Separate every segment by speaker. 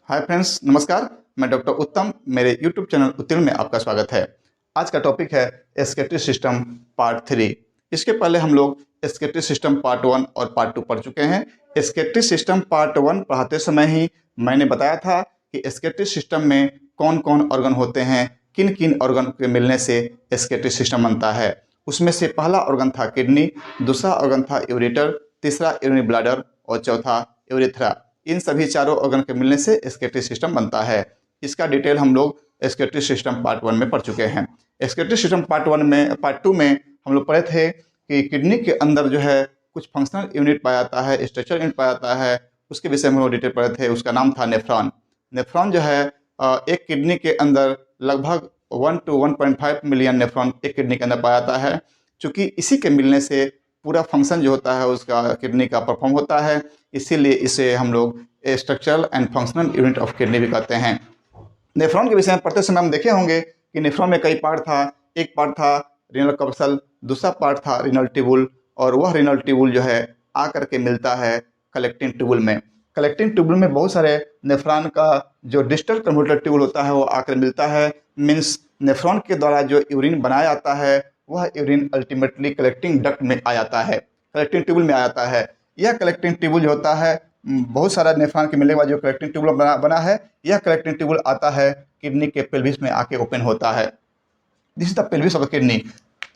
Speaker 1: Hi friends, नमस्कार। मैं doctor उत्तम, मेरे यूट्यूब चैनल उत्तीर्ण में आपका स्वागत है। आज का टॉपिक है एस्केटरी सिस्टम पार्ट 3। इसके पहले हम लोग एस्केटरी सिस्टम पार्ट 1 और पार्ट 2 पढ़ चुके हैं। एस्केटरी सिस्टम पार्ट 1 पढ़ाते समय ही मैंने बताया था कि एस्केटरी सिस्टम में कौन कौन ऑर्गन होते हैं, किन किन ऑर्गन के मिलने से एस्केटरी सिस्टम बनता है। उसमें से पहला ऑर्गन था किडनी, दूसरा ऑर्गन था यूरेटर, तीसरा यूरिनरी ब्लैडर और चौथा यूरेथ्रा। इन सभी चारों ऑर्गन के मिलने से एस्केटरी सिस्टम बनता है। इसका डिटेल हम लोग एस्केटरी सिस्टम पार्ट 1 में पढ़ चुके हैं। एस्केटरी सिस्टम पार्ट 2 में हम लोग पढ़े थे कि किडनी के अंदर जो है कुछ फंक्शनल यूनिट पाया जाता है, स्ट्रक्चर यूनिट पाया जाता है। उसके विषय में हम लोग डिटेल पढ़े थे। उसका नाम था नेफ्रॉन। नेफ्रॉन जो है एक किडनी के अंदर लगभग 1 to 1.5 मिलियन नेफ्रॉन एक किडनी के अंदर पाया जाता है। चूँकि इसी के मिलने से पूरा फंक्शन जो होता है उसका किडनी का परफॉर्म होता है, इसीलिए इसे हम लोग structural and functional unit of kidney भी कहते हैं। नेफ्रॉन के विषय में पढ़ते समय हम देखे होंगे कि नेफ्रॉन में कई पार्ट था। एक पार्ट था रीनल कप्सल, दूसरा पार्ट था रीनल ट्यूबुल, और वह रीनल ट्यूबुल जो है आकर के मिलता है कलेक्टिंग ट्यूबुल में। कलेक्टिंग ट्यूबुल में बहुत सारे नेफ्रॉन का जो डिस्टल कन्वर्टर ट्यूबुल होता है वो आकर मिलता है। मीन्स नेफ्रॉन के द्वारा जो यूरिन बनाया जाता है वह यूरिन अल्टीमेटली कलेक्टिंग डक्ट में आ जाता है, कलेक्टिंग ट्यूबुल में आ जाता है। यह कलेक्टिंग ट्यूबुल जो होता है बहुत सारा नेफ्रॉन के मिलने के बाद जो कलेक्टिंग ट्यूबुल बना है, यह कलेक्टिंग ट्यूबुल आता है किडनी के पेल्विस में आके ओपन होता है। This is the pelvis of the kidney.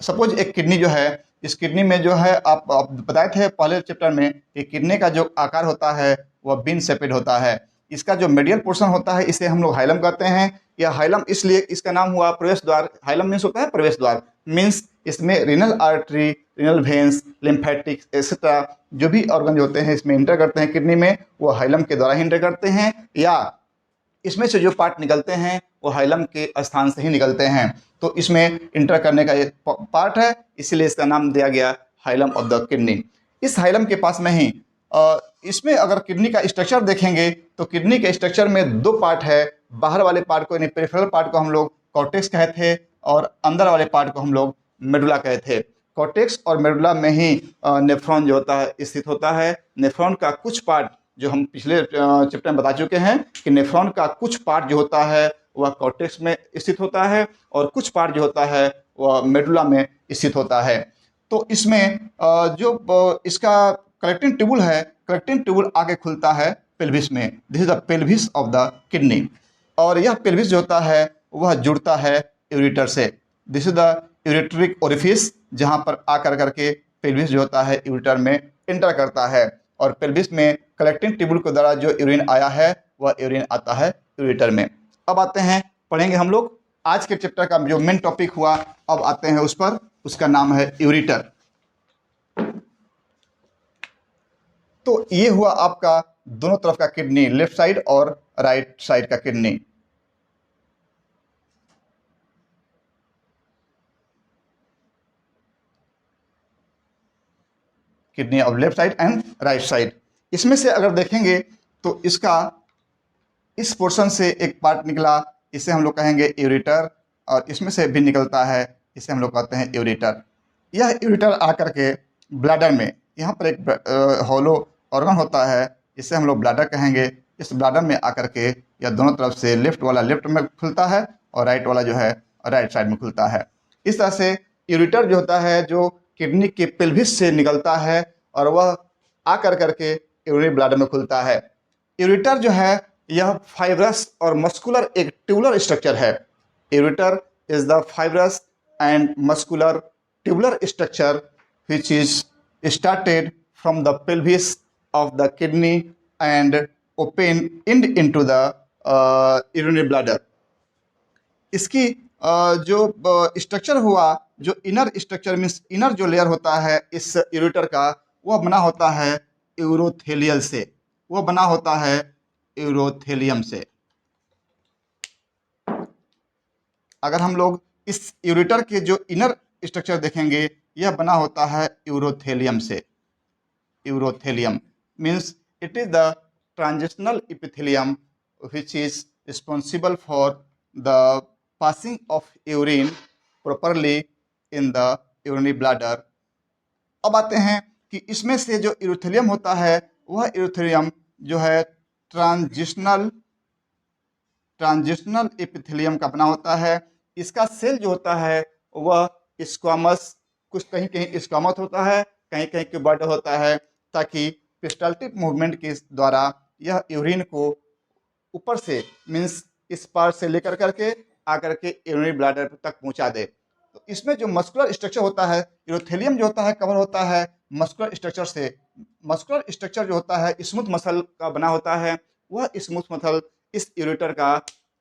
Speaker 1: Suppose एक किडनी जो है, इस किडनी में जो है आप बताए थे पहले चैप्टर में कि किडनी का जो आकार होता है वह बीन शेपेड होता है। इसका जो मीडियल पोर्शन होता है इसे हम लोग हाइलम कहते हैं। यह हाइलम इसलिए इसका नाम हुआ प्रवेश द्वार। हाइलम मीन्स होता है प्रवेश द्वार। मीन्स इसमें renal artery, renal veins, lymphatics etcetera जो भी ऑर्गन होते हैं इसमें इंटर करते हैं किडनी में, वो हाइलम के द्वारा ही इंटर करते हैं, या इसमें से जो पार्ट निकलते हैं वो हाइलम के स्थान से ही निकलते हैं। तो इसमें इंटर करने का एक पार्ट है, इसीलिए इसका नाम दिया गया हाइलम ऑफ द किडनी। इस हाइलम के पास में ही इसमें अगर किडनी का स्ट्रक्चर देखेंगे तो किडनी के स्ट्रक्चर में दो पार्ट है। बाहर वाले पार्ट को यानी पेरिफेरल पार्ट को हम लोग कॉर्टेक्स कहे थे, और अंदर वाले पार्ट को हम लोग मेडुला कहे थे। कॉर्टेक्स और मेडुला में ही नेफ्रॉन जो होता है स्थित होता है। नेफ्रॉन का कुछ पार्ट जो हम पिछले चैप्टर में बता चुके हैं कि नेफ्रॉन का कुछ पार्ट जो होता है वह कॉर्टेक्स में स्थित होता है, और कुछ पार्ट जो होता है वह मेडुला में स्थित होता है। तो इसमें इसका कलेक्टिंग ट्यूबुल है, कलेक्टिंग ट्यूबुल आगे खुलता है पेल्विस में। This is the pelvis of the kidney, और यह पेल्विस जो होता है वह जुड़ता है यूरेटर से। This is the ureteric orifice, जहाँ पर आकर करके पेल्विस जो होता है यूरेटर में एंटर करता है, और पेल्विस में कलेक्टिंग ट्यूबुल के द्वारा जो यूरिन आया है वह यूरिन आता है यूरेटर में। अब आते हैं, पढ़ेंगे हम लोग आज के चैप्टर का जो मेन टॉपिक हुआ। अब आते हैं उस पर, उसका नाम है यूरेटर। तो ये हुआ आपका दोनों तरफ का किडनी, लेफ्ट साइड और राइट साइड का kidney. Kidney of left side and right side. इसमें से अगर देखेंगे तो इसका इस पोर्शन से एक पार्ट निकला, इसे हम लोग कहेंगे यूरेटर, और इसमें से भी निकलता है, इसे हम लोग कहते हैं यूरेटर। यह यूरेटर आकर के ब्लैडर में, यहाँ पर एक हॉलो ऑर्गन होता है, इसे हम लोग ब्लैडर कहेंगे। इस ब्लैडर में आकर के यह दोनों तरफ से लेफ्ट वाला लेफ्ट में खुलता है और राइट वाला जो है राइट साइड में खुलता है। इस तरह से यूरेटर जो होता है जो किडनी के पेल्विस से निकलता है, और वह आकर करके यूरिनरी ब्लैडर में खुलता है। यूरेटर जो है यह फाइब्रस और मस्कुलर एक ट्यूबुलर स्ट्रक्चर है। Ureter is the fibrous and muscular tubular structure which is started from the pelvis of the kidney and open into the urinary bladder. इसकी जो स्ट्रक्चर हुआ, जो इनर स्ट्रक्चर मीन्स इनर जो layer होता है इस ureter का, वह बना होता है यूरोथेलियल से, वह बना होता है यूरोथेलियम से। अगर हम लोग इस यूरेटर के जो इनर स्ट्रक्चर देखेंगे, यह बना होता है यूरोथेलियम से। Urothelium means it is the transitional epithelium which is responsible for the passing of urine properly in the urinary bladder. अब आते हैं कि इसमें से जो यूरोथेलियम होता है वह यूरोथेलियम जो है ट्रांजिशनल ट्रांजिशनल एपिथेलियम का बना होता है। इसका सेल जो होता है वह स्क्वामस, कुछ कहीं कहीं स्क्वामस होता है, कहीं कहीं क्यूबॉइडल होता है, ताकि पेरिस्टाल्टिक मूवमेंट के द्वारा यह यूरिन को ऊपर से मीन्स इस पार से लेकर करके आकर के यूरिनरी ब्लैडर तक पहुंचा दे। तो इसमें जो मस्कुलर स्ट्रक्चर होता है, यूरोथेलियम जो होता है कवर होता है मस्कुलर स्ट्रक्चर से। मस्कुलर स्ट्रक्चर जो होता है स्मूथ मसल का बना होता है। वह स्मूथ मसल इस यूरेटर का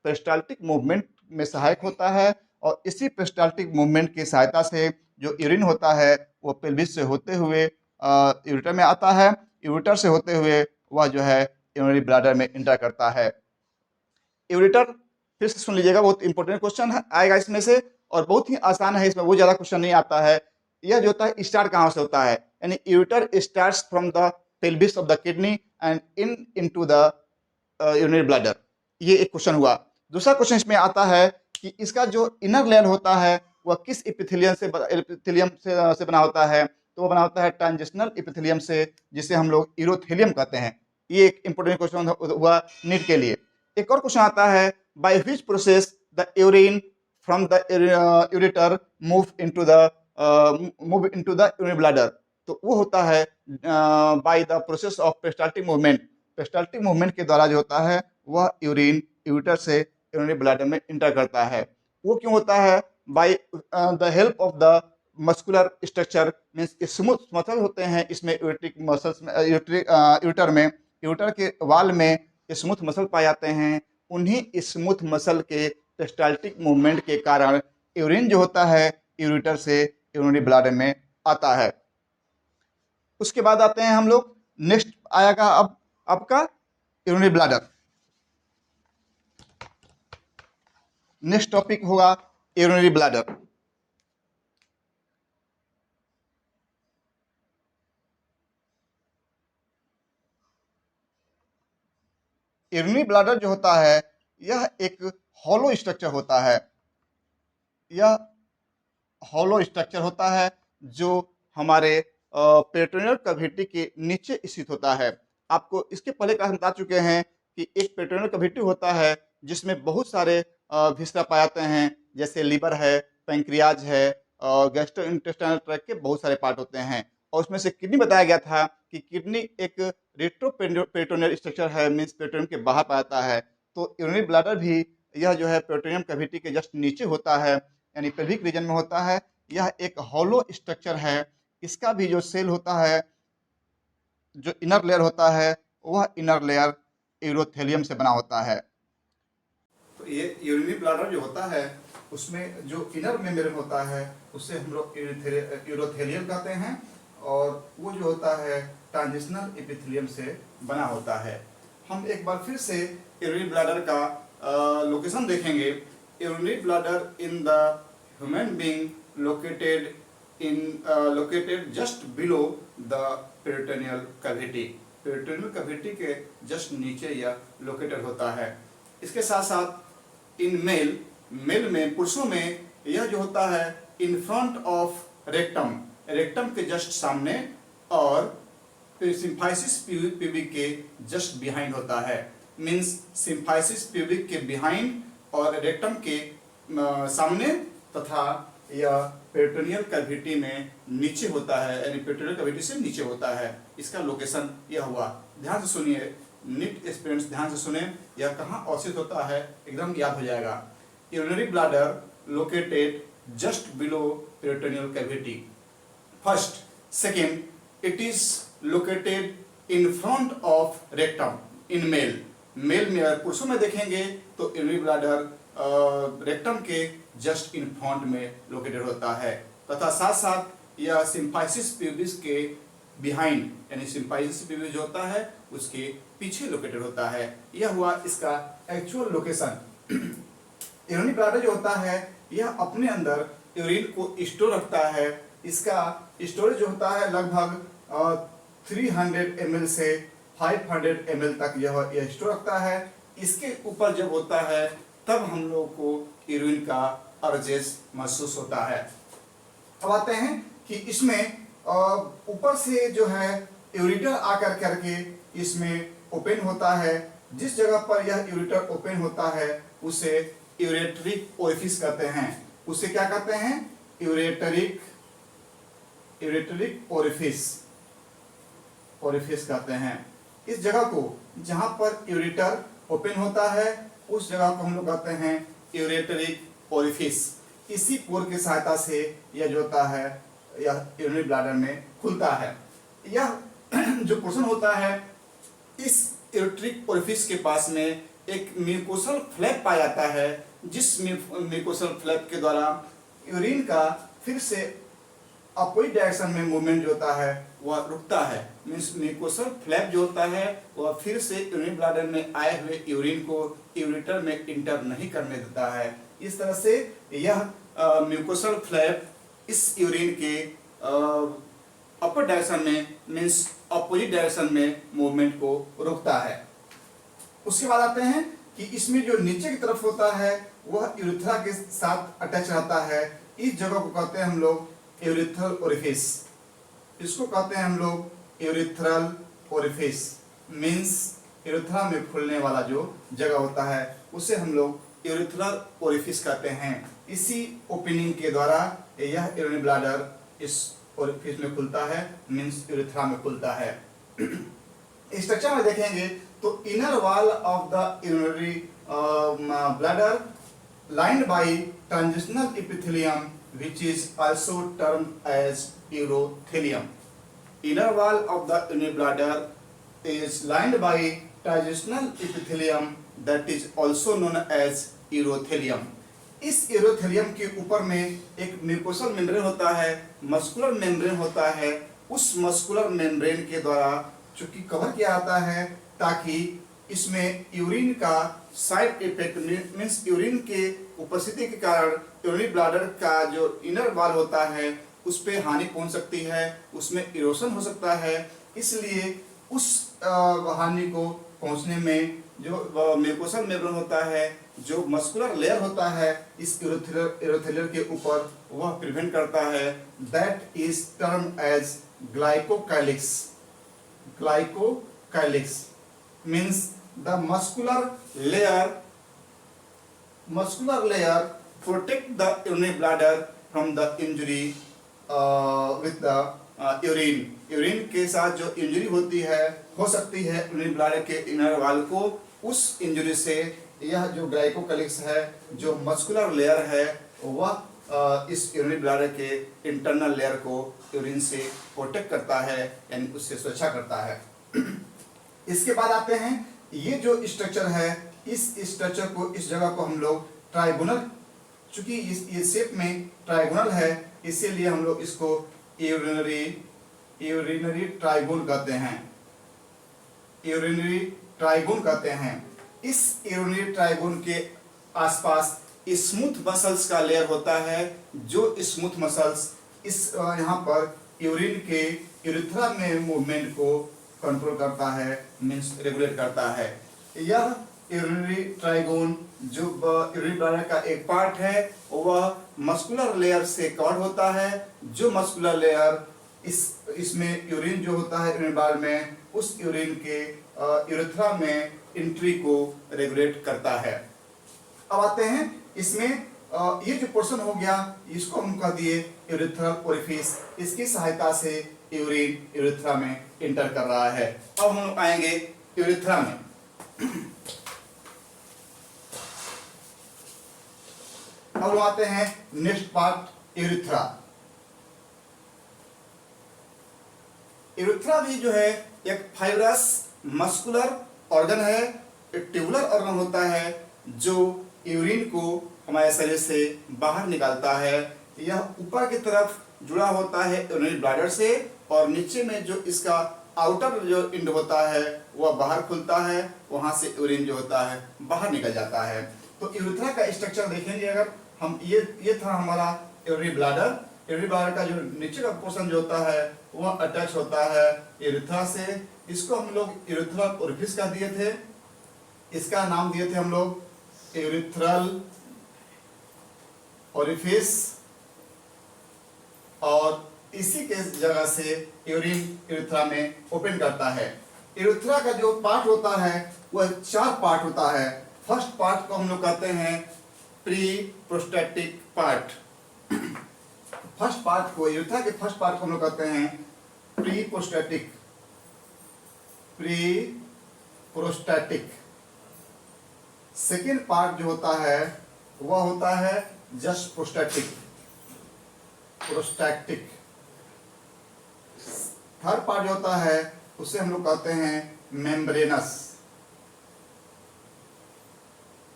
Speaker 1: पेरिस्टाल्टिक मूवमेंट में सहायक होता है, और इसी पेरिस्टाल्टिक मूवमेंट की सहायता से जो यूरिन होता है वो पेल्विस से होते हुए यूरेटर में आता है। यूरेटर से होते हुए वह जो है यूरिनरी ब्लैडर में इंटर करता है। यूरेटर, फिर से सुन लीजिएगा, बहुत इंपॉर्टेंट क्वेश्चन है आएगा इसमें से, और बहुत ही आसान है, इसमें वो ज्यादा क्वेश्चन नहीं आता है। यह जो होता है स्टार्ट कहाँ से होता है, यानी ureter starts from the pelvis of the kidney and into the urinary bladder. ये एक क्वेश्चन हुआ। दूसरा क्वेश्चन इसमें आता है कि इसका जो इनर लेयर होता है वह किस एपिथेलियम से बना होता है, तो वो बना होता है ट्रांजिशनल एपिथेलियम से, जिसे हम लोग यूरोथेलियम कहते हैं। ये एक इंपॉर्टेंट क्वेश्चन हुआ नीट के लिए। एक और क्वेश्चन आता है, by which process the urine from the ureter move into the urinary bladder, तो वो होता है by the process of peristaltic movement. Peristaltic movement के द्वारा जो होता है वह यूरिन यूरेटर से यूरिनरी ब्लैडर में इंटर करता है। वो क्यों होता है, by the help of the muscular structure, means smooth muscle होते हैं इसमें यूरेट्रिक मसल्स में, यूरेटर में, यूरेटर के वाल में स्मूथ मसल पाए जाते हैं। उन्हीं स्मूथ मसल के पेरिस्टाल्टिक मूवमेंट के कारण यूरिन जो होता है यूरेटर से यूरिनरी ब्लैडर में आता है। उसके बाद आते हैं हम लोग, नेक्स्ट आएगा अब आपका यूरिनरी ब्लैडर। नेक्स्ट टॉपिक होगा यूरिनरी ब्लैडर। यूरिनरी ब्लैडर जो होता है यह एक हॉलो स्ट्रक्चर होता है। यह हॉलो स्ट्रक्चर होता है जो हमारे पेरिटोनियल कैविटी के नीचे स्थित होता है। आपको इसके पहले क्लास में बता चुके हैं कि एक पेरिटोनियल कैविटी होता है जिसमें बहुत सारे हिस्सा पाए जाते हैं, जैसे लीवर है, पैंक्रियाज है, गैस्ट्रोइंटेस्टाइनल ट्रैक्ट के बहुत सारे पार्ट होते हैं। और उसमें से किडनी बताया गया था कि किडनी एक रेट्रोपेरिटोनियल स्ट्रक्चर है, मीन्स पेरिटोनियम के बाहर पाया जाता है। तो यूरिनरी ब्लैडर भी यह जो है पेरिटोनियम कैविटी के जस्ट नीचे होता है, यानी पेल्विक रीजन में होता है। यह एक हॉलो स्ट्रक्चर है। इसका भी जो सेल होता है, जो इनर लेयर होता है, वह इनर लेयर यूरोथेलियम से बना होता है। तो ये यूरिनरी ब्लैडर जो होता है उसमें जो इनर मेम्ब्रेन होता है उसे हम लोग यूरोथेलियम कहते हैं, और वो जो होता है ट्रांजिशनल एपिथेलियम से बना होता है। हम एक बार फिर से यूरिनरी ब्लैडर का लोकेशन देखेंगे। Urinary bladder in the human being located just below the peritoneal cavity. Peritoneal cavity के जस्ट नीचे यह लोकेटेड होता है। इसके साथ साथ इन मेल में, पुरुषों में यह जो होता है इन फ्रंट ऑफ रेक्टम के जस्ट सामने, और सिम्फाइसिस प्यूबिक के जस्ट बिहाइंड होता है। मींस सिम्फाइसिस प्यूबिक के बिहाइंड और रेक्टम के सामने, तथा यह पेरिटोनियल कैविटी में नीचे होता है, यानी पेरिटोनियल कैविटी से नीचे होता है। इसका लोकेशन यह हुआ। ध्यान से सुनिए, नीट स्टूडेंट्स ध्यान से सुने, यह कहाँ अवस्थित होता है एकदम याद हो जाएगा। Urinary bladder located just below peritoneal cavity. First, second, it is located in front of rectum in male में, अगर पुरुषों में देखेंगे तो यूरिनरी ब्लैडर रेक्टम के जस्ट इन फ्रंट में लोकेटेड होता है, तथा साथ साथ यह सिम्फाइसिस प्यूबिस के बिहाइंड, यानी सिम्फाइसिस प्यूबिस जो होता है उसके पीछे लोकेटेड होता है। यह हुआ इसका एक्चुअल लोकेशन। यूरिनरी ब्लैडर जो होता है यह अपने अंदर यूरिन को स्टोर रखता है। इसका स्टोरेज जो होता है लगभग 300 ml से 500 ml तक यह स्टोर रखता है। इसके ऊपर जब होता है तब हम लोग को यूरिन का अर्जेस महसूस होता है। अब आते हैं कि इसमें ऊपर से जो है यूरेटर आकर करके इसमें ओपन होता है, जिस जगह पर यह यूरेटर ओपन होता है उसे यूरेटरिक ओरिफिस कहते हैं। उसे क्या कहते हैं? यूरेटरिक ओरिफिस कहते हैं। इस जगह को जहां पर यूरेटर ओपन होता है उस जगह को हम लोग कहते हैं यूरेटरिक ओरिफिस। इसी पोर की सहायता से यह जो होता है यह यूरिनरी ब्लैडर में खुलता है। यह जो पोर्शन होता है इस यूरेटरिक ओरिफिस के पास में एक म्यूकोसल फ्लैप पाया जाता है, जिस म्यूकोसल फ्लैप के द्वारा यूरिन का फिर से अपोजिट डायरेक्शन में मूवमेंट जो होता है वह रुकता है। मीन्स म्यूकोसल फ्लैप जो होता है वह फिर से यूरिनरी ब्लैडर में आए हुए यूरिन को यूरेटर में इंटर नहीं करने देता है। इस तरह से यह म्यूकोसल फ्लैप इस यूरिन के अपर डायरेक्शन में मीन्स अपोजिट डायरेक्शन में मूवमेंट को रोकता है। उसके बाद आते हैं कि इसमें जो नीचे की तरफ होता है वह यूरेथ्रा के साथ अटैच रहता है। इस जगह को कहते हैं हम लोग यूरेथ्रल ओरिफिस। इसको कहते हैं हम लोग यूरेथ्रल ओरिफिस। मीन्स यूरेथ्रा में खुलने वाला जो जगह होता है उसे हम लोग यूरेथ्रल ओरिफिस कहते हैं। इसी ओपनिंग के द्वारा यह यूरिनरी ब्लैडर इस ओरिफिस में खुलता है, मीन्स यूरेथ्रा में खुलता है। स्ट्रक्चर में देखेंगे तो inner wall of the urinary bladder lined by transitional epithelium which is also termed as urothelium. Inner wall of the urinary bladder is lined by transitional epithelium that is also known as urothelium. इस urothelium के ऊपर में एक mucosal membrane होता है, muscular membrane होता है। उस मस्कुलर मेम्ब्रेन के द्वारा चूंकि कवर किया जाता है ताकि इसमें यूरिन का साइड इफेक्ट मीन्स यूरिन के उपस्थिति के कारण यूरिनरी ब्लैडर का जो इनर वॉल होता है उस पे हानि पहुंच सकती है, उसमें इरोशन हो सकता है। इसलिए उस हानि को पहुंचने में जो म्यूकोसल मेम्ब्रेन होता है, जो मस्कुलर लेयर होता है इस यूरोथेलियर के ऊपर, वह प्रिवेंट करता है। That is term as glycocalyx. Glycocalyx means the muscular layer protect the urinary bladder from the injury with the urine के साथ जो इंजरी होती है हो सकती है यूरिनरी ब्लैडर के इनर वॉल को, उस इंजरी से यह जो ग्लाइकोकाइलिक्स है, जो मस्कुलर लेयर है, वह इस यूरिनरी ब्लैडर के इंटरनल लेयर को यूरिन से प्रोटेक्ट करता है, यानी उससे सुरक्षा करता है। इसके बाद आते हैं ये जो स्ट्रक्चर है, इस स्ट्रक्चर को इस जगह को हम लोग ट्राइगोनल, चूंकि ये शेप में ट्राइगोनल है इसीलिए हम लोग इसको यूरिनरी ट्राइगोन कहते हैं। यूरिनरी ट्राइगोन कहते हैं। इस यूरिनरी ट्राइगोन के आसपास स्मूथ मसल्स का लेयर होता है, जो स्मूथ मसल्स इस यहाँ पर यूरिन के यूरेथ्रा में मूवमेंट को कंट्रोल करता है, मीन्स रेगुलेट करता है। यह यूरिनरी ट्राइगोन जो यूरिनरी ब्लैडर का एक पार्ट है वह मस्कुलर लेयर से कवर होता है। जो मस्कुलर लेयर इसमें यूरिन जो होता है यूरिनरी ब्लैडर में, उस यूरिन के यूरेथ्रा में एंट्री को रेगुलेट करता है। अब आते हैं इसमें ये जो पोर्शन हो गया इसको हम कह दिए यूरेथ्रल ओरिफिस। इसकी सहायता से यूरिन यूरेथ्रा में इंटर कर रहा है। अब हम आएंगे यूरेथ्रा में। अब हम आते हैं नेक्स्ट पार्ट यूरेथ्रा। यूरेथ्रा भी जो है एक फाइब्रस मस्कुलर ऑर्गन है, एक ट्यूबुलर ऑर्गन होता है जो यूरिन को हमारे शरीर से बाहर निकालता है। यह ऊपर की तरफ जुड़ा होता है यूरिनरी ब्लैडर से और नीचे में जो इसका आउटर जो एंड होता है वह बाहर खुलता है, वहां से यूरिन जो होता है बाहर निकल जाता है। तो यूरेथ्रा का स्ट्रक्चर देखेंगे अगर हम, ये था हमारा यूरिनरी ब्लैडर। यूरिनरी ब्लैडर का जो नीचे का पोर्शन जो होता है वह अटैच होता है यूरेथ्रा से। इसको हम लोग यूरेथ्रल ओरिफिस का दिए थे, इसका नाम दिए थे हम लोग यूरेथ्रल ओरिफिस। और इसी के जगह से यूरिन यूरेथ्रा में ओपन करता है। यूरेथ्रा का जो पार्ट होता है वह 4 पार्ट होता है। फर्स्ट पार्ट को हम लोग कहते हैं pre prostatic part. First part को, यूरेथ्रा के फर्स्ट पार्ट को हम लोग कहते हैं प्री प्रोस्टैटिक। सेकेंड पार्ट जो होता है वह होता है जस्ट प्रोस्टैटिक। थर्ड पार्ट जो होता है उसे हम लोग कहते हैं मेम्ब्रेनस।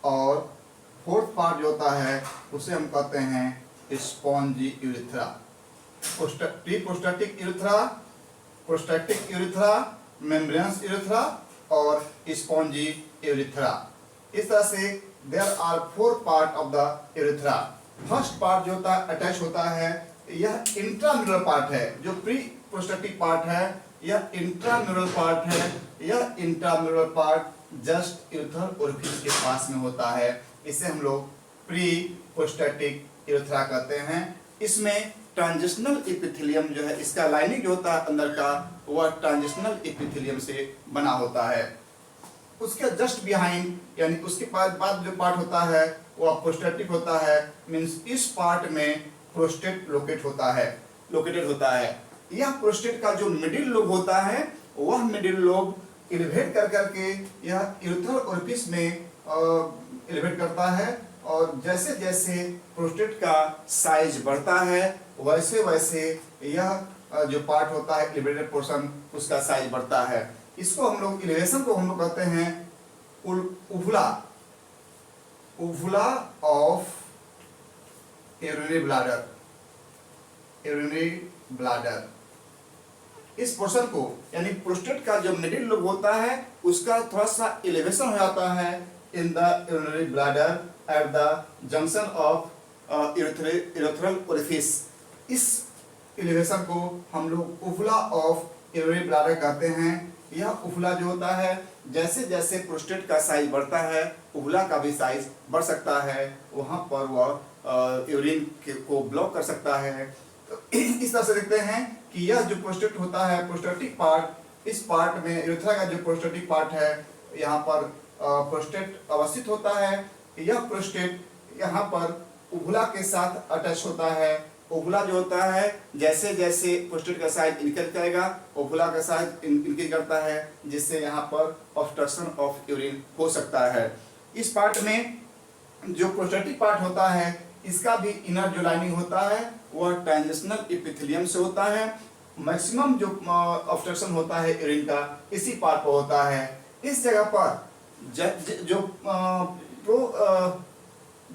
Speaker 1: और फोर्थ पार्ट जो होता है उसे हम कहते हैं spongy urethra. Pre prostatic urethra, prostatic urethra, membranous urethra और स्पॉन्जी यूरेथ्रा। इस तरह से there are 4 part of the urethra. First part जो होता है अटैच होता है, यह इंट्राम्यूरल पार्ट है। जो प्री प्रोस्टैटिक पार्ट है यह इंट्राम्यूरल पार्ट है। यह intramural part just urethral orifice के पास में होता है। इसे हम लोग प्री प्रोस्टैटिक यूरेथ्रा कहते हैं। इसमें ट्रांजिशनल एपिथेलियम जो है, इसका लाइनिंग जो होता है अंदर का, वह ट्रांजिशनल एपिथेलियम से बना होता है। उसके जस्ट बिहाइंड, यानी उसके बाद जो पार्ट होता है वह प्रोस्टैटिक होता है। मींस इस पार्ट में प्रोस्टेट लोकेटेड होता है। यह प्रोस्टेट का जो मिडिल लोब होता है वह मिडिल लोब एलिवेट कर करके यह यूरेथ्रल ओरिफिस में एलिवेट करता है। और जैसे जैसे प्रोस्टेट का साइज बढ़ता है वैसे वैसे यह जो पार्ट होता है एलिवेटेड पोर्शन, उसका साइज बढ़ता है। इसको हम लोग, एलिवेशन को हम लोग कहते हैं उवुला ऑफ यूरिनरी ब्लैडर। इस पोर्शन को, यानी प्रोस्टेट का जो मिडिल लोब होता है उसका थोड़ा सा एलिवेशन हो जाता है in the urinary bladder at the junction of urethral orifice. इस एलिवेशन को हम लोग उवुला ऑफ यूरिनरी ब्लैडर कहते हैं। यह उवुला जो होता है, जैसे जैसे प्रोस्टेट का साइज बढ़ता है उवुला का भी साइज बढ़ सकता है। वहाँ पर वह यूरिन को ब्लॉक कर सकता है। तो इस तरह से देखते हैं कि यह जो प्रोस्टेट होता है, प्रोस्टेटिक पार्ट, इस पार्ट में यूरेथ्रा का जो प्रोस्टेटिक पार्ट है, यहाँ पर प्रोस्टेट अवस्थित होता है। यह प्रोस्टेट यहाँ पर उवुला के साथ अटैच होता है। उवुला जो होता है, जैसे जैसे प्रोस्टेट का साइज इंक्रीज करेगा उवुला का साइज इंक्रीज करता है, जिससे यहाँ पर ऑब्स्ट्रक्शन ऑफ यूरिन हो सकता है। इस पार्ट में जो प्रोस्टेटिक पार्ट होता है इसका भी इनर जो लाइनिंग होता है वह ट्रांजिशनल एपिथेलियम से होता है। मैक्सिमम जो ऑब्स्ट्रक्शन होता है यूरिन का इसी पार्ट पर होता है। इस जगह पर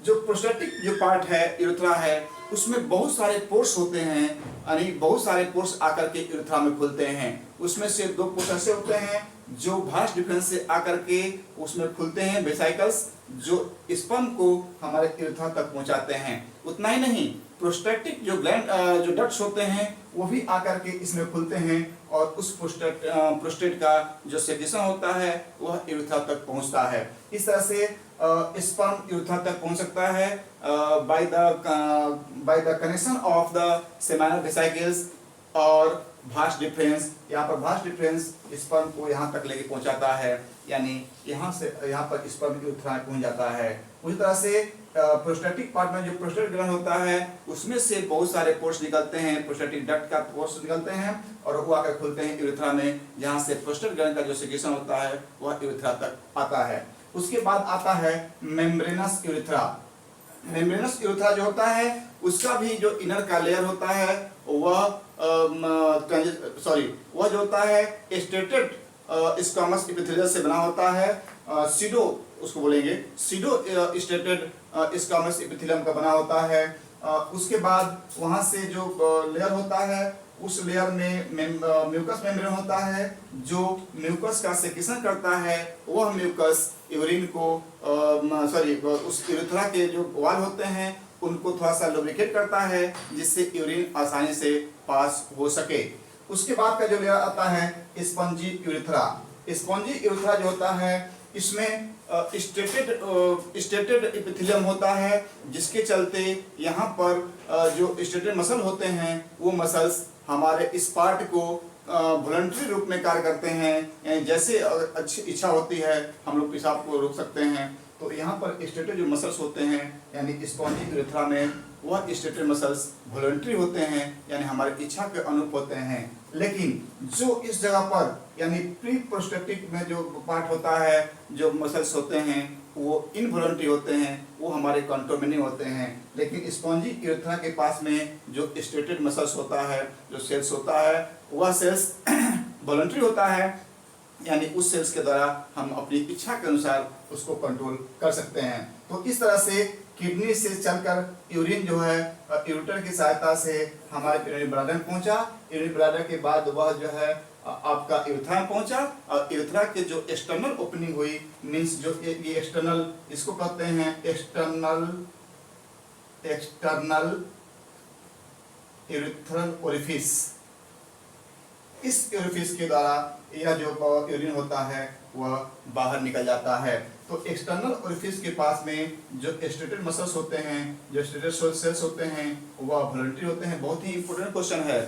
Speaker 1: जो प्रोस्टेटिक जो पार्ट है, यूरेथ्रा है, उसमें बहुत सारे पोर्स होते हैं, यानी बहुत सारे पोर्स आकर के यूरेथ्रा में खुलते हैं। उसमें से 2 पोर्स ऐसे होते हैं जो भास डिफरेंस से आकर के उसमें खुलते हैं, वेसिकल्स, जो स्पर्म को हमारे यूरेथ्रा तक पहुंचाते हैं। उतना ही नहीं, प्रोस्टेटिक जो ग्लैंड जो डक्ट्स होते हैं वो भी आकर के इसमें खुलते हैं और उस प्रोस्टेट का जो सेक्रेशन होता है वह यूरेथ्रा तक पहुंचता है। इस तरह से स्पर्म यूरेथ्रा तक पहुंच सकता है by the connection of the seminal vesicles और भास डिफरेंस। यहाँ पर भास डिफरेंस स्पर्म को यहाँ तक लेके पहुंचाता है, यानी यहाँ से यहाँ पर स्पर्म यूरेथ्रा पहुंच जाता है। उसी तरह से प्रोस्टेटिक पार्ट में जो प्रोस्टेट ग्लैंड होता है उसमें से बहुत सारे पोर्स निकलते हैं, प्रोस्टेटिक डक्ट का पोर्स निकलते हैं और वो आकर खुलते हैं यूरेथ्रा में, जहाँ से प्रोस्टेट ग्लैंड का जो सेक्रेशन होता है वह यूरेथ्रा तक आता है। उसके बाद आता है मेम्ब्रेनस यूरेथ्रा। मेम्ब्रेनस यूरेथ्रा जो होता है उसका भी जो इनर का लेयर होता है वह जो होता है स्टेटेड स्क्वामस एपिथेलियम से बना होता है। सीडो उसको बोलेंगे, सीडो स्टेटेड स्क्वामस एपिथेलियम का बना होता है। उसके बाद वहाँ से जो लेयर होता है उस लेयर में म्यूकस मेम्ब्रेन होता है, जो म्यूकस का सेक्रेशन करता है। वह म्यूकस यूरिन को उस यूरेथ्रा के जो वॉल होते हैं उनको थोड़ा सा लुब्रिकेट करता है, जिससे यूरिन आसानी से पास हो सके। उसके बाद का जो लेयर आता है स्पंजी यूरेथ्रा। स्पंजी यूरेथ्रा जो होता है इसमें स्टेटेड एपिथेलियम होता है, जिसके चलते यहाँ पर जो स्टेटेड मसल होते हैं वो मसल्स हमारे इस पार्ट को वॉलंटरी रूप में कार्य करते हैं, यानी जैसे अच्छी इच्छा होती है हम लोग पेशाब को रोक सकते हैं। तो यहाँ पर स्टेटेड जो मसल्स होते हैं यानी स्पॉन्जी यूरेथ्रा में, वह स्टेटेड मसल्स वॉलंटरी होते हैं, यानी हमारी इच्छा के अनुरूप होते हैं। लेकिन जो इस जगह पर यानी प्री प्रोस्टेटिक में जो पार्ट होता है, जो मसल्स होते हैं वो इनवॉलंटरी होते हैं, वो हमारे कंट्रोल में नहीं होते हैं। लेकिन स्पॉन्जी यूरेथ्रा के पास में जो स्टेटेड मसल्स होता है, जो सेल्स होता है, वह सेल्स वॉलंटरी होता है, यानी उस सेल्स के द्वारा हम अपनी इच्छा के अनुसार उसको कंट्रोल कर सकते हैं। तो इस तरह से किडनी से चलकर यूरिन जो है यूरेटर की सहायता से हमारे यूरिनरी ब्लैडर में पहुंचा। यूरिनरी ब्लैडर के बाद वह जो है आपका यूरेथ्रा में पहुंचा, और यूरेथ्रा के जो एक्सटर्नल ओपनिंग हुई, मींस जो ये एक्सटर्नल, इसको कहते हैं एक्सटर्नल यूरेथ्रल ओरिफिस। इस ओरिफिस के द्वारा यह जो यूरिन होता है वह बाहर निकल जाता है। तो एक्सटर्नल ओरिफिस के पास में जो स्टेटेड मसल्स होते हैं, जो स्टेटेड सेल्स होते हैं, वह वॉलंटरी होते हैं। बहुत ही इंपॉर्टेंट क्वेश्चन है।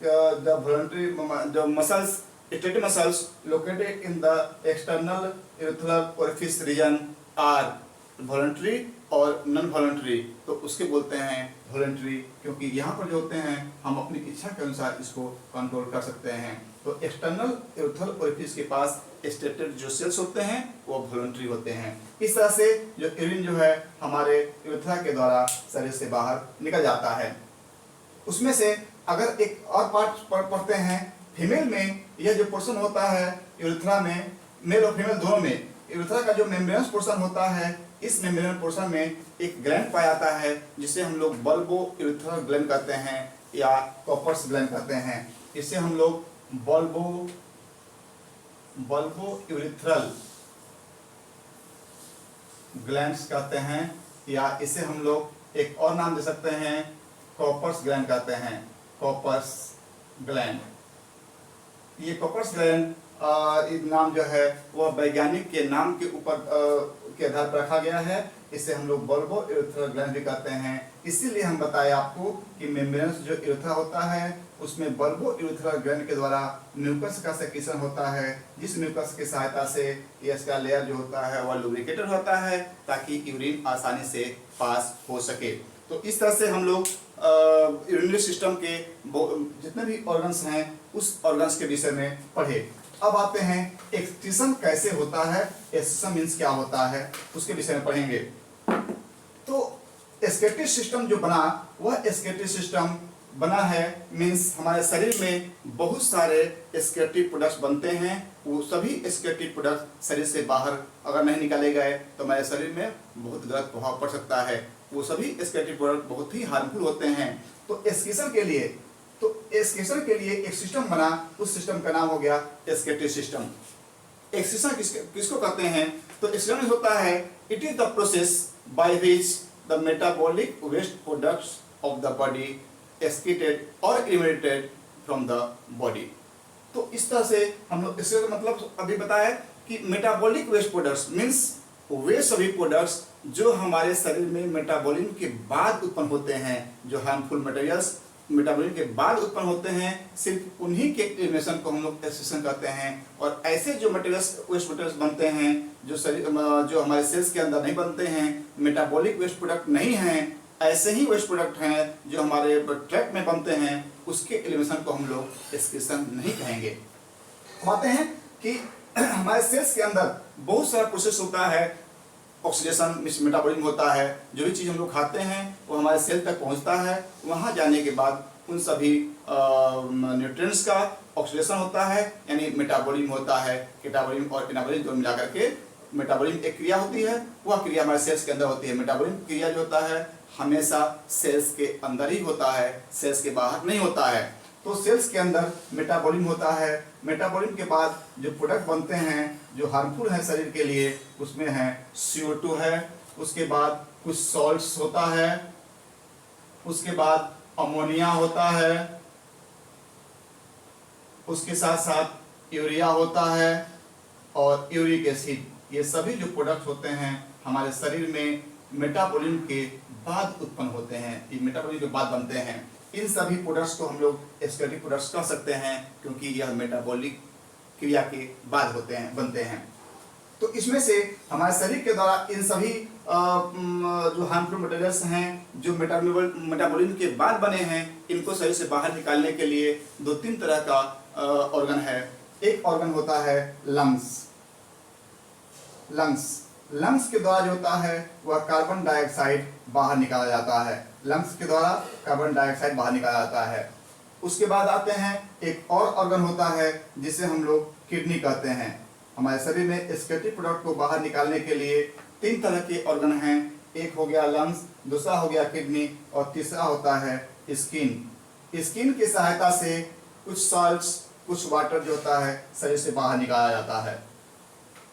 Speaker 1: द वॉलंटरी जो muscles, striated muscles located in the external urethral orifice region are voluntary और नॉन वॉलंटरी, तो उसके बोलते हैं वॉलंटरी, क्योंकि यहाँ पर जो होते हैं हम अपनी इच्छा के अनुसार इसको कंट्रोल कर सकते हैं। तो एक्सटर्नल यूरेथ्रल ओरिफिस के पास स्टेटेड जो सेल्स होते हैं वो वॉलंटरी होते हैं। इस तरह से जो यूरिन जो है हमारे यूरेथ्रा के द्वारा शरीर से बाहर निकल जाता है। उसमें से अगर एक और पार्ट पढ़ते हैं, फीमेल में यह जो पोर्शन होता है यूरेथ्रा में, मेल और फीमेल दोनों में, यूरेथ्रा का जो मेम्ब्रेनस पोर्शन होता है, इस मेम्ब्रेन पोर्शन में एक ग्लैंड पाया जाता है जिसे हम लोग बल्बो यूरेथ्रल ग्लैंड कहते हैं या कॉपर्स ग्लैंड कहते हैं। इसे हम लोग बल्बो यूरेथ्रल ग्लैंड्स कहते हैं, या इसे हम लोग एक और नाम दे सकते हैं, कॉपर्स ग्लैंड कहते हैं, कॉपर्स ग्लैंड। ये कॉपर्स ग्लैंड नाम जो है वह वैज्ञानिक के नाम के ऊपर के आधार पर रखा गया है। इसे हम लोग बल्बो यूरेथ्रल ग्लैंड भी कहते हैं। इसीलिए हम बताए आपको कि मेम्ब्रेनस जो यूरेथ्रा होता है उसमें बल्बो यूरेथ्रल ग्लैंड के द्वारा म्यूकस का सेक्रेशन होता है, जिस म्यूकस की सहायता से ये इसका लेयर जो होता है वह लुब्रिकेटेड होता है ताकि यूरिन आसानी से पास हो सके। तो इस तरह से हम लोग यूरिनरी सिस्टम के जितने भी ऑर्गन्स हैं उस ऑर्गन्स के विषय में पढ़े। अब आते हैं एक्सक्रीशन कैसे होता है, एक्सक्रीशन मीन्स क्या होता है, उसके विषय में पढ़ेंगे। तो एक्सक्रीटरी सिस्टम जो बना, वह एक्सक्रीटरी सिस्टम बना है मीन्स हमारे शरीर में बहुत सारे एक्सक्रीटरी प्रोडक्ट्स बनते हैं। वो सभी एक्सक्रीटरी प्रोडक्ट्स शरीर से बाहर अगर नहीं निकाले गए तो हमारे शरीर में बहुत गलत प्रभाव पड़ सकता है। वो सभी एक्सक्रीटरी प्रोडक्ट बहुत ही हार्मफुल होते हैं। तो एक्सक्रीशन के लिए एक सिस्टम बना, उस सिस्टम का नाम हो गया एक्सक्रीटरी सिस्टम। एक्सक्रीशन किसको कहते हैं? तो एक्सक्रीशन होता है, it is the process by which the metabolic waste products of the body excreted और एलिमिनेटेड फ्रॉम द बॉडी। तो इस तरह से हम लोग इससे मतलब अभी बताया कि मेटाबॉलिक वेस्ट प्रोडक्ट्स मीन्स वे सभी प्रोडक्ट्स जो हमारे शरीर में मेटाबॉलिज्म के बाद उत्पन्न होते हैं, जो हार्मफुल मटेरियल्स मेटाबॉलिज्म के बाद उत्पन्न होते हैं, सिर्फ उन्हीं के एलिमिनेशन को हम लोग एक्सक्रीशन कहते हैं। और ऐसे जो मटेरियल्स वेस्ट मटेरियल्स बनते हैं जो हमारे सेल्स के अंदर नहीं बनते हैं, मेटाबॉलिक वेस्ट प्रोडक्ट नहीं हैं, ऐसे ही वेस्ट प्रोडक्ट हैं जो हमारे ट्रैक में बनते हैं, उसके एलिमिनेशन को हम लोग एक्सक्रीशन नहीं कहेंगे। बातें हैं कि हमारे सेल्स के अंदर बहुत सारा प्रोसेस होता है, ऑक्सीडेशन मेटाबॉलिज्म होता है। जो भी चीज़ हम लोग खाते हैं वो हमारे सेल तक पहुंचता है, वहां जाने के बाद उन सभी न्यूट्रिएंट्स का ऑक्सीडेशन होता है, यानी मेटाबॉलिज्म होता है। केटाबॉलिज्म और एनाबॉलिज्म दोनों मिला करके मेटाबॉलिज्म एक क्रिया होती है, वह क्रिया हमारे सेल्स के अंदर होती है। मेटाबॉलिज्म क्रिया जो होता है हमेशा सेल्स के अंदर ही होता है, सेल्स के बाहर नहीं होता है। तो सेल्स के अंदर मेटाबॉलिज्म होता है। मेटाबॉलिज्म के बाद जो प्रोडक्ट बनते हैं जो हार्मफुल है शरीर के लिए, उसमें है CO2 है, उसके बाद कुछ सॉल्ट्स होता है, उसके बाद अमोनिया होता है, उसके साथ साथ यूरिया होता है और यूरिक एसिड। ये सभी जो प्रोडक्ट होते हैं हमारे शरीर में मेटाबॉलिज्म के बाद उत्पन्न होते हैं, ये मेटाबॉलिज्म के बाद बनते हैं। इन सभी प्रोडक्ट्स को हम लोग एक्सक्रीटरी प्रोडक्ट्स कह सकते हैं, क्योंकि यह मेटाबॉलिक क्रिया के बाद बनते हैं। तो इसमें से हमारे शरीर के द्वारा इन सभी जो हार्मफुल मटेरियल्स हैं जो मेटाबॉलिज्म के बाद बने हैं, इनको शरीर से बाहर निकालने के लिए 2-3 तरह का ऑर्गन है। एक ऑर्गन होता है लंग्स के द्वारा जो होता है वह कार्बन डाइऑक्साइड बाहर निकाला जाता है। लंग्स के द्वारा कार्बन डाइऑक्साइड बाहर निकाला जाता है। उसके बाद आते हैं एक और ऑर्गन होता है जिसे हम लोग किडनी कहते हैं। हमारे शरीर में एक्सक्रीटरी प्रोडक्ट को बाहर निकालने के लिए 3 तरह के ऑर्गन हैं। एक हो गया लंग्स, दूसरा हो गया किडनी और तीसरा होता है स्किन की सहायता से कुछ सॉल्ट्स, कुछ वाटर जो होता है शरीर से बाहर निकाला जाता है।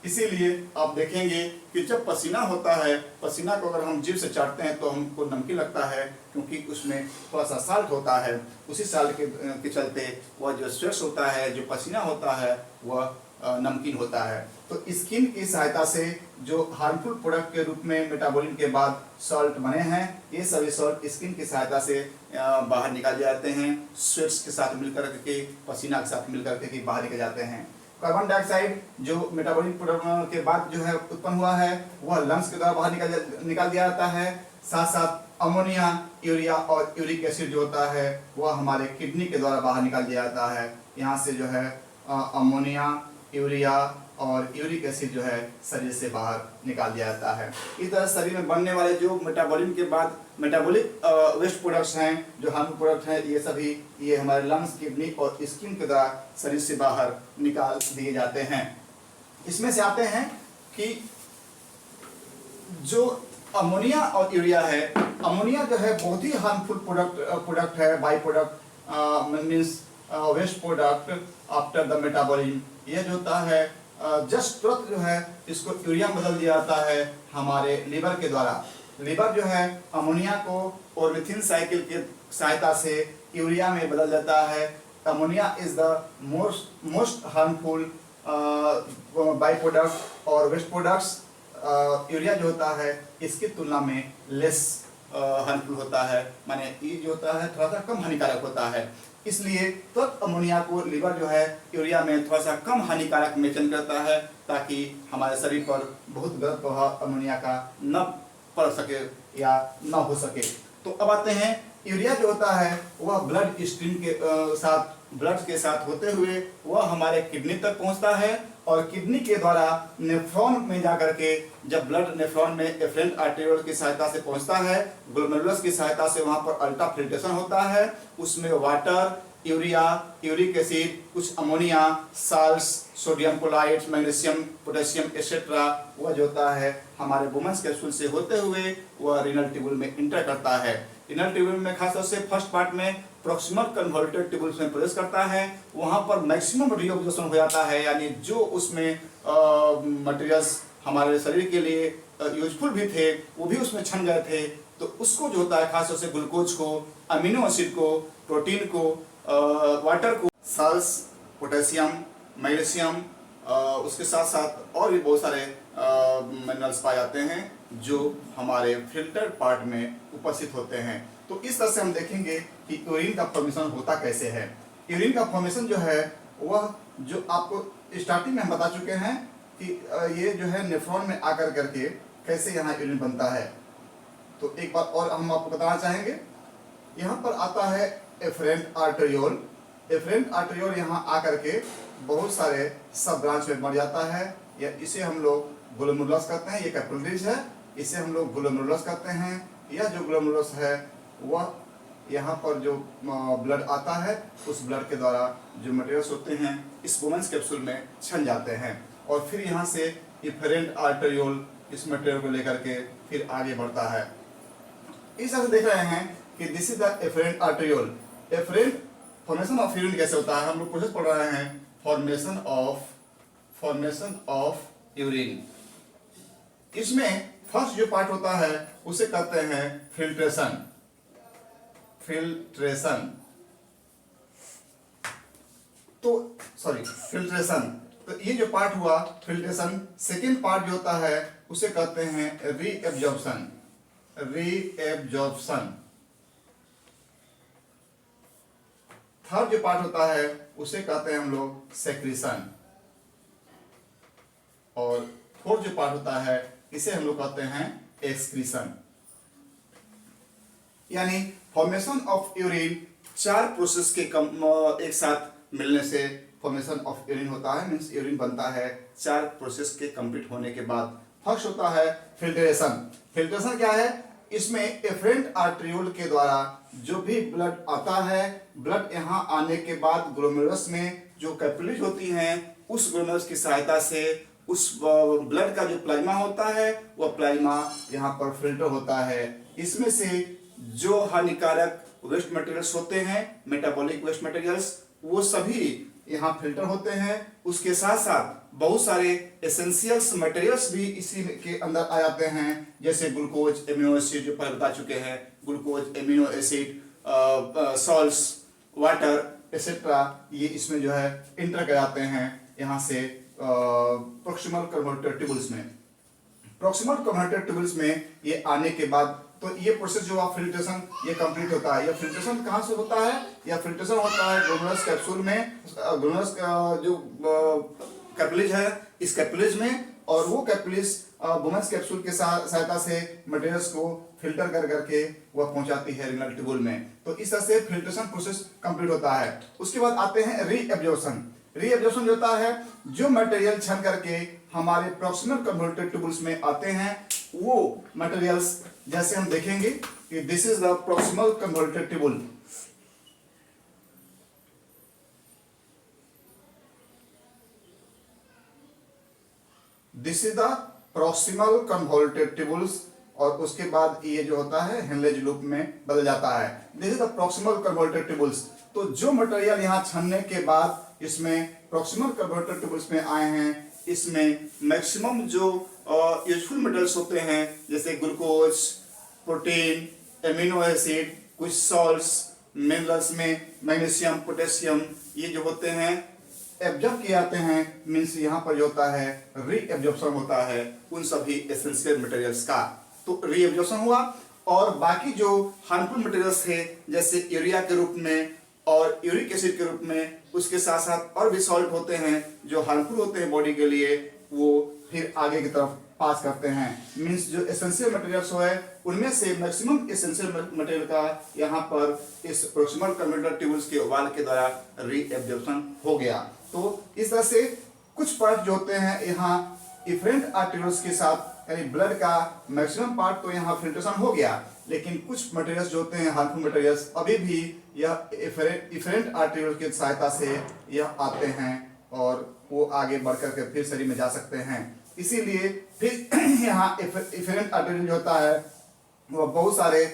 Speaker 1: इसीलिए आप देखेंगे कि जब पसीना होता है, पसीना को अगर हम जीभ से चाटते हैं तो हमको नमकीन लगता है, क्योंकि उसमें थोड़ा सा साल्ट होता है। उसी साल्ट के चलते वह जो स्वेट होता है, जो पसीना होता है, वह नमकीन होता है। तो स्किन की सहायता से जो हार्मफुल प्रोडक्ट के रूप में मेटाबॉलिज्म के बाद सॉल्ट बने हैं, ये सभी सॉल्ट स्किन की सहायता से बाहर निकाले जाते हैं। स्वेट्स के साथ मिलकर के, पसीना के साथ मिलकर के बाहर निकल जाते हैं। कार्बन डाइऑक्साइड जो मेटाबॉलिक प्रोडक्ट के बाद जो है उत्पन्न हुआ है, वह लंग्स के द्वारा बाहर निकाल दिया जाता है। साथ साथ अमोनिया, यूरिया और यूरिक एसिड जो होता है वह हमारे किडनी के द्वारा बाहर निकाल दिया जाता है। यहाँ से जो है अमोनिया, यूरिया और यूरिक एसिड जो है शरीर से बाहर निकाल दिया जाता है। इस तरह शरीर में बनने वाले जो मेटाबॉलिज्म के बाद मेटाबॉलिक वेस्ट प्रोडक्ट्स हैं, जो हार्मफुल प्रोडक्ट हैं, ये हमारे लंग्स, किडनी और स्किन के द्वारा शरीर से बाहर निकाल दिए जाते हैं। इसमें से आते हैं कि जो अमोनिया और यूरिया है, अमोनिया जो है बहुत ही हार्मफुल प्रोडक्ट है, by product means waste product after the metabolism. यह जो होता है जस्ट तुरंत जो है इसको यूरिया में बदल दिया जाता है हमारे लीवर के द्वारा। लीवर जो है अमोनिया को ऑर्निथिन साइकिल की सहायता से यूरिया में बदल देता है। Ammonia is the most harmful by product और वेस्ट प्रोडक्ट्स। यूरिया जो होता है इसकी तुलना में लेस हार्मफुल होता है, माने ये जो होता है थोड़ा सा कम हानिकारक होता है। इसलिए तुरंत अमोनिया को लीवर जो है यूरिया में थोड़ा सा कम हानिकारक में चेंज करता है, ताकि हमारे शरीर पर बहुत गलत प्रभाव अमोनिया का न पड़ सके या न हो सके। तो अब आते हैं, यूरिया जो होता है वह ब्लड स्ट्रीम के साथ होते हुए वह हमारे किडनी तक पहुंचता है, और किडनी के द्वारा नेफ्रॉन में जाकर के जब ब्लड नेफ्रॉन में एफरेंट आर्टेरियोल की सहायता से पहुंचता है, ग्लोमेरुलस की सहायता से वहां पर अल्ट्रा फिल्ट्रेशन होता है। उसमें वाटर, यूरिया, यूरिक एसिड, कुछ ammonia, salts, sodium chloride, magnesium, potassium etcetera, वह जो होता है हमारे वुमेन्स कैप्सूल से होते हुए वह रीनल ट्यूबुल में इंटर करता है। रीनल ट्यूबुल में खासतौर से फर्स्ट पार्ट में प्रॉक्सिमल कन्वर्टेड ट्यूबुल्स में प्रवेश करता है। वहाँ पर मैक्सिमम रीऑब्जॉर्प्शन हो जाता है, यानी जो उसमें मटेरियल्स हमारे शरीर के लिए यूजफुल भी थे वो भी उसमें छन गए थे। तो उसको जो होता है खासतौर से ग्लूकोज को, अमीनो एसिड को, प्रोटीन को, वाटर को, साल्ट्स, पोटेशियम, मैग्नीशियम, उसके साथ साथ और भी बहुत सारे मिनरल्स पाए जाते हैं जो हमारे फिल्टर पार्ट में उपस्थित होते हैं। तो इस तरह से हम देखेंगे कि यूरिन का फॉर्मेशन होता कैसे है। यूरिन का फॉर्मेशन जो है वह जो आपको स्टार्टिंग में हम बता चुके हैं कि ये जो है नेफ्रॉन में आकर करके कैसे यहाँ यूरिन बनता है। तो एक बात और हम आपको बताना चाहेंगे, यहाँ पर आता है एफरेंट आर्टेरियोल। एफरेंट आर्टेरियोल यहाँ आकर के बहुत सारे सब ब्रांच में बढ़ जाता है, या इसे हम लोग ग्लोमेरुलस कहते हैं। ये कैपिलरीज है, इसे हम लोग ग्लोमेरुलस कहते हैं। यह जो ग्लोमेरुलस है वह यहाँ पर जो ब्लड आता है उस ब्लड के द्वारा जो मटेरियल्स होते हैं इस वुमेन्स कैप्सूल में छन जाते हैं, और फिर यहाँ से एफरेंट आर्टेरियोल इस मटेरियल को लेकर के फिर आगे बढ़ता है। इस तरह से देख रहे हैं कि this is the efferent arteriole. Efferent formation of urine कैसे होता है, हम लोग प्रोसेस पढ़ रहे हैं, फॉर्मेशन ऑफ यूरिन। इसमें फर्स्ट जो पार्ट होता है उसे कहते हैं फिल्ट्रेशन। तो ये जो पार्ट हुआ फिल्ट्रेशन। सेकेंड पार्ट जो होता है उसे कहते हैं रीएब्जॉर्प्शन। थर्ड जो पार्ट होता है उसे कहते हैं हम लोग सेक्रीशन, और फोर्थ जो पार्ट होता है इसे हम लोग कहते हैं एक्सक्रीशन। यानी फॉर्मेशन ऑफ यूरिन 4 प्रोसेस के एक साथ मिलने से फॉर्मेशन ऑफ यूरिन होता है, मीन्स यूरिन बनता है 4 प्रोसेस के कंप्लीट होने के बाद। फर्स्ट होता है फिल्ट्रेशन। फिल्ट्रेशन क्या है? इसमें एफरेंट आर्टरियोल के द्वारा जो भी ब्लड आता है, ब्लड यहाँ आने के बाद ग्लोमेरुलस में जो कैपिलरीज होती हैं उस ग्लोमेरुलस की सहायता से उस ब्लड का जो प्लाज्मा होता है वह प्लाज्मा यहाँ पर फिल्टर होता है। इसमें से जो हानिकारक वेस्ट मटेरियल्स होते हैं, मेटाबॉलिक वेस्ट मटेरियल्स, वो सभी यहाँ फिल्टर होते हैं। उसके साथ साथ बहुत सारे एसेंशियल्स मटेरियल्स भी इसी के अंदर आ जाते हैं, जैसे ग्लूकोज, एमिनो एसिड जो पहले बता चुके हैं, glucose, amino acid, salts, water etcetera, ये इसमें जो है इंटर कर जाते हैं यहाँ से प्रॉक्सिमल कन्वर्टर ट्यूबल्स में। प्रॉक्सिमल कन्वर्टर ट्यूबल्स में ये आने के बाद तो ये प्रोसेस जो आप फिल्ट्रेशन ये कंप्लीट होता है। यह फिल्ट्रेशन कहाँ से होता है? यह फिल्ट्रेशन होता है ग्लोमेरुलस कैप्सूल में, ग्लोमेरुलस जो कैपिलरीज है इस कैपिलरीज में, और वो कैपिलरीज वुमेन्स कैप्सूल के सहायता से मटेरियल्स को फिल्टर कर करके वह पहुंचाती है रीनल ट्यूबुल में। तो इस तरह से फिल्ट्रेशन प्रोसेस कंप्लीट होता है। उसके बाद आते हैं रीएब्जॉर्प्शन। रीएब्जॉर्प्शन जो होता है, जो मटेरियल छन करके हमारे प्रॉक्सिमल कन्वर्टर ट्यूबुल्स में आते हैं वो मटेरियल्स, जैसे हम देखेंगे कि this is the proximal converter tubule. This is the proximal converter tubules, और उसके बाद ये जो होता है हेनलेज लूप में बदल जाता है। This is the proximal converter tubules. तो जो मटेरियल यहाँ छनने के बाद इसमें प्रॉक्सिमल कन्वर्टर ट्यूबुल्स में आए हैं, इसमें मैक्सिमम जो यूजफुल मटेरियल्स होते हैं, जैसे ग्लूकोज, प्रोटीन, एमिनो एसिड, कुछ सॉल्ट्स, मिनरल्स में मैग्नीशियम, पोटेशियम, ये जो होते हैं एब्जॉर्ब किए जाते हैं। मीन्स यहाँ पर जो होता है रीएब्जॉर्प्शन होता है उन सभी एसेंशियल मटेरियल्स का। तो रीएब्जॉर्प्शन हुआ, और बाकी जो हार्मफुल मटेरियल्स थे जैसे यूरिया के रूप में और यूरिक एसिड के रूप में, उसके साथ साथ और भी सॉल्ट होते हैं जो हार्मफुल होते हैं बॉडी के लिए, वो फिर आगे की तरफ पास करते हैं। मीन्स जो एसेंशियल मटेरियल्स है उनमें से मैक्सिमम एसेंशियल मटेरियल का यहाँ पर इस प्रॉक्सिमल कन्वर्टर ट्यूबुल्स के ओवाल के द्वारा रीएब्जॉर्प्शन हो गया। तो इस तरह से कुछ पार्ट जो होते हैं यहाँ इफरेंट आर्टरियोल्स के साथ, यानी ब्लड का मैक्सिमम पार्ट तो यहाँ फिल्ट्रेशन हो गया, लेकिन कुछ मटेरियल्स जो होते हैं हार्मफुल मटेरियल्स अभी भी यह इफरेंट आर्टरियोल की सहायता से यह आते हैं और वो आगे बढ़ करके फिर शरीर में जा सकते हैं। इसीलिए फिर यहाँ इफरेंट आर्टरियोल जो होता है वह बहुत सारे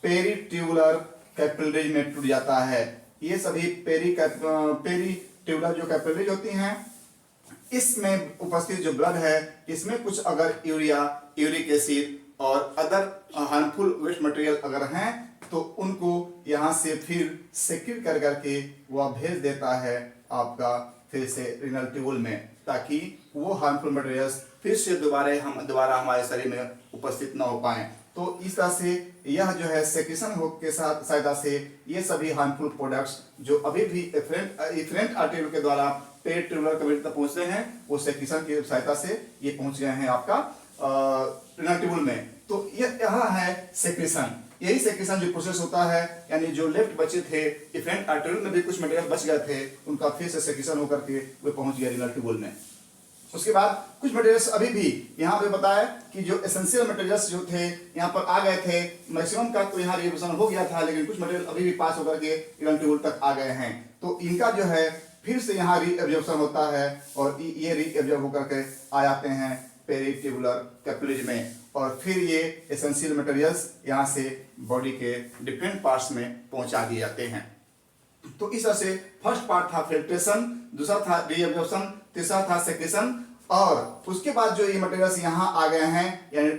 Speaker 1: पेरीट्यूबुलर कैपिलरीज में टूट जाता है। ये सभी पेरीट्यूबुलर जो कैपिलरीज होती हैं, इसमें उपस्थित जो ब्लड है इसमें कुछ अगर यूरिया, यूरिक एसिड और अदर हार्मफुल वेस्ट मटेरियल अगर हैं तो उनको यहाँ से फिर सेक्रेट कर करके वह भेज देता है आपका फिर से रीनल ट्यूबुल में, ताकि वो हार्मफुल मटेरियल्स फिर से दोबारा हमारे शरीर में उपस्थित न हो पाए। तो इस तरह से यह जो है सेक्रेशन के साथ सहायता से ये सभी हार्मफुल प्रोडक्ट्स जो अभी भी इफरेंट आर्टरियोल के द्वारा पेरीट्यूबुलर कैविटी तक पहुंचते हैं, वो सेक्रेशन की सहायता से ये पहुंच गए हैं आपका रीनल ट्यूबुल में। तो यहाँ है सेक्रेशन। यही सेक्रेशन जो प्रोसेस होता है, यानी जो लेफ्ट बचे थे इफरेंट आर्टरियोल में भी कुछ मटेरियल बच गए थे, उनका फिर से सेक्रेशन होकर के वे पहुंच गया रीनल ट्यूबुल में। उसके बाद कुछ मटेरियल्स अभी भी यहाँ पे बताया कि जो एसेंशियल मटेरियल्स जो थे यहाँ पर आ गए थे, मैक्सिमम का तो यहाँ रिएब्जॉर्प्शन हो गया था, लेकिन कुछ मटेरियल अभी भी पास होकर के रीनल ट्यूबुल तक आ गए हैं। तो इनका जो है फिर से यहाँ रीएब्जॉर्प्शन होता है और ये रीएब्जॉर्ब होकर के आ जाते हैं पेरीट्यूबुलर कैपिलरीज में, और फिर ये एसेंशियल मटेरियल्स यहाँ से बॉडी के डिफरेंट पार्ट्स में पहुंचा दिए जाते हैं। तो इस तरह से फर्स्ट पार्ट था फिल्ट्रेशन, दूसरा था रीएब्जॉर्प्शन, तीसरा था सेक्रेशन, और उसके बाद जो ये मटेरियल्स यहाँ आ गए हैं यानी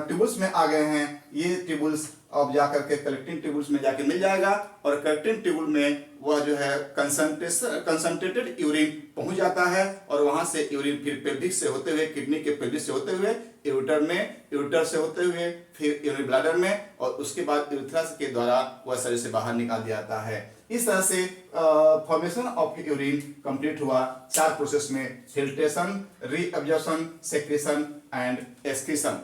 Speaker 1: ट्यूबुल्स में आ गए हैं, ये ट्यूबुल्स अब जाकर के कलेक्टिंग ट्यूबुल्स में जाके मिल जाएगा, और कलेक्टिंग ट्यूबुल में वह जो है कंसंट्रेटेड यूरिन पहुंच जाता है, और वहां से यूरिन फिर पेल्विक से होते हुए, किडनी के पेल्विक से होते हुए यूरेटर में, यूरेटर से होते हुए फिर यूरिन ब्लैडर में, और उसके बाद यूरेथ्रा के द्वारा वह शरीर से बाहर निकाल दिया जाता है। इस तरह से फॉर्मेशन ऑफ यूरिन कंप्लीट हुआ 4 प्रोसेस में, filtration, reabsorption, secretion and excretion.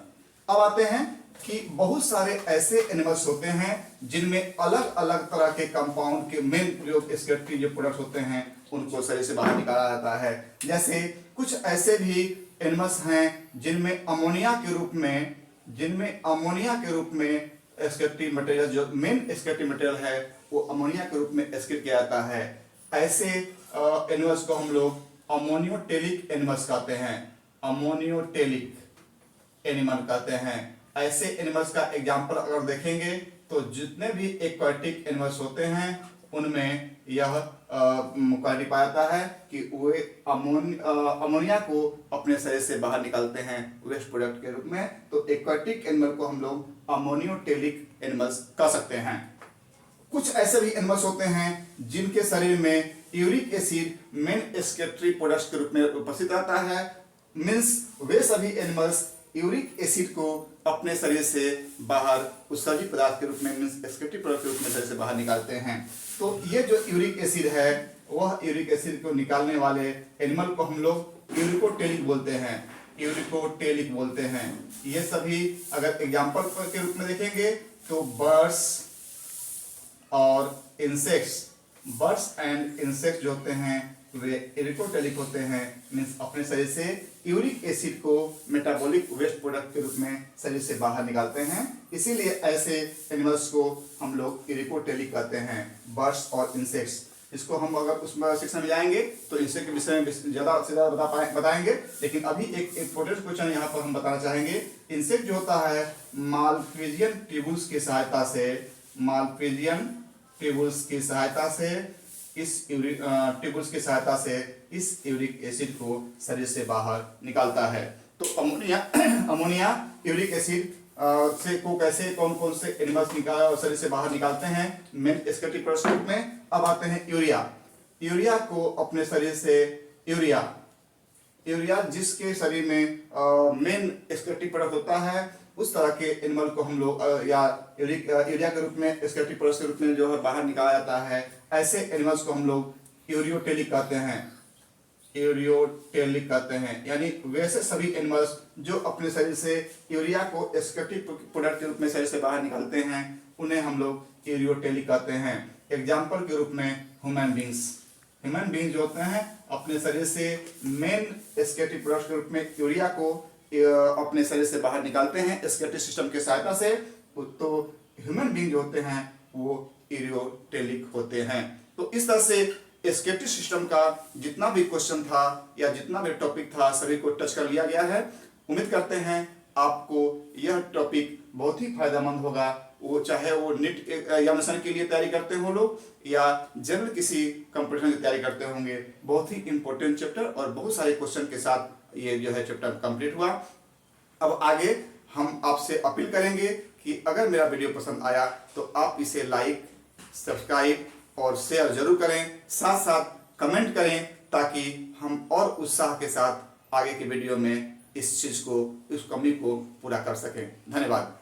Speaker 1: अब आते हैं कि बहुत सारे ऐसे एनिमल्स होते हैं जिनमें अलग अलग तरह के कंपाउंड के मेन प्रयोग एक्सक्रीटरी जो प्रोडक्ट्स होते हैं उनको शरीर से बाहर निकाला जाता है। जैसे कुछ ऐसे भी एनिमल्स हैं जिनमें अमोनिया के रूप में एक्सक्रीटरी मटेरियल, जो मेन एक्सक्रीटरी मटेरियल है वो अमोनिया के रूप में एक्सक्रीट किया जाता है। ऐसे एनिमल्स को हम लोग अमोनियोटेलिक एनिमल्स कहते हैं, अमोनियोटेलिक एनिमल कहते हैं। ऐसे एनिमल्स का एग्जाम्पल अगर देखेंगे तो जितने भी एक्वाटिक एनिमल्स होते हैं उनमें यह क्वालिटी पाया जाता है कि वे अमोनिया को अपने शरीर से बाहर निकालते हैं वेस्ट प्रोडक्ट के रूप में। तो एक्वाटिक एनिमल को हम लोग अमोनियोटेलिक एनिमल्स कह सकते हैं। कुछ ऐसे भी एनिमल्स होते हैं जिनके शरीर में uric acid main excretory products के रूप में उपस्थित रहता है। मीन्स वे सभी एनिमल्स यूरिक एसिड को अपने शरीर से बाहर उत्सर्जित पदार्थ के रूप में, मीन्स एक्सक्रीटरी प्रोडक्ट के रूप में शरीर से बाहर निकालते हैं। तो ये जो यूरिक एसिड है वह यूरिक एसिड को निकालने वाले एनिमल को हम लोग यूरिकोटेलिक बोलते हैं, यूरिकोटेलिक बोलते हैं। ये सभी अगर एग्जाम्पल के रूप में देखेंगे तो बर्ड्स और इंसेक्ट्स, बर्ड्स एंड इंसेक्ट्स जो होते हैं वे यूरिकोटेलिक होते हैं, मीन्स अपने शरीर से यूरिक एसिड को मेटाबॉलिक वेस्ट प्रोडक्ट के रूप में शरीर से बाहर निकालते हैं। इसीलिए ऐसे एनिमल्स को हम लोग यूरिकोटेलिक कहते हैं, बर्ड्स और इंसेक्ट्स। इसको हम अगर उस सेक्शन में जाएंगे तो इंसेक्ट के विषय में ज़्यादा से ज़्यादा बताएंगे, लेकिन अभी एक इंपॉर्टेंट क्वेश्चन यहाँ पर हम बताना चाहेंगे। इंसेक्ट जो होता है मालपीजियन ट्यूबुल्स की सहायता से, मालपीजियन ट्यूबुल्स की सहायता से इस ट्यूबुल्स की सहायता से इस यूरिक एसिड को शरीर से बाहर निकालता है। तो अमोनिया यूरिक एसिड से को कैसे कौन कौन से एनिमल्स शरीर से बाहर निकालते हैं मेन एक्सक्रीटरी प्रोडक्ट में। अब आते हैं यूरिया। यूरिया को अपने शरीर से यूरिया जिसके शरीर में मेन एक्सक्रीटरी प्रोडक्ट होता है उस तरह के एनिमल को हम लोग या यूरिया के रूप में एक्सक्रीटरी प्रोडक्ट के रूप में जो है बाहर निकाला जाता है। ऐसे एनिमल्स को हम लोग यूरियोटेलिक कहते हैं, यूरियोटेलिक कहते हैं। यानी वैसे सभी एनिमल्स जो अपने शरीर से यूरिया को एक्सक्रीटरी प्रोडक्ट के रूप में शरीर से बाहर निकालते हैं उन्हें हम लोग यूरियोटेलिक कहते हैं। एग्जाम्पल के रूप में ह्यूमन बींग्स जो होते हैं अपने शरीर से मेन एक्सक्रीटरी प्रोडक्ट के रूप में यूरिया को अपने शरीर से बाहर निकालते हैं एक्सक्रीटरी सिस्टम की सहायता से। तो ह्यूमन बींग जो होते हैं वो यूरियोटेलिक होते हैं। तो इस तरह से एक्सक्रीटरी सिस्टम का जितना भी क्वेश्चन था या जितना भी टॉपिक था सभी को टच कर लिया गया है। उम्मीद करते हैं आपको यह टॉपिक बहुत ही फायदेमंद होगा, वो चाहे वो नीट एग्जामिनेशन के लिए तैयारी करते हो लोग या जनरल किसी कंपटीशन की तैयारी करते होंगे। बहुत ही इंपॉर्टेंट चैप्टर और बहुत सारे क्वेश्चन के साथ ये जो है चैप्टर कंप्लीट हुआ। अब आगे हम आपसे अपील करेंगे कि अगर मेरा वीडियो पसंद आया तो आप इसे लाइक, सब्सक्राइब और शेयर जरूर करें, साथ साथ कमेंट करें ताकि हम और उत्साह के साथ आगे की वीडियो में इस चीज़ को, इस कमी को पूरा कर सकें। धन्यवाद।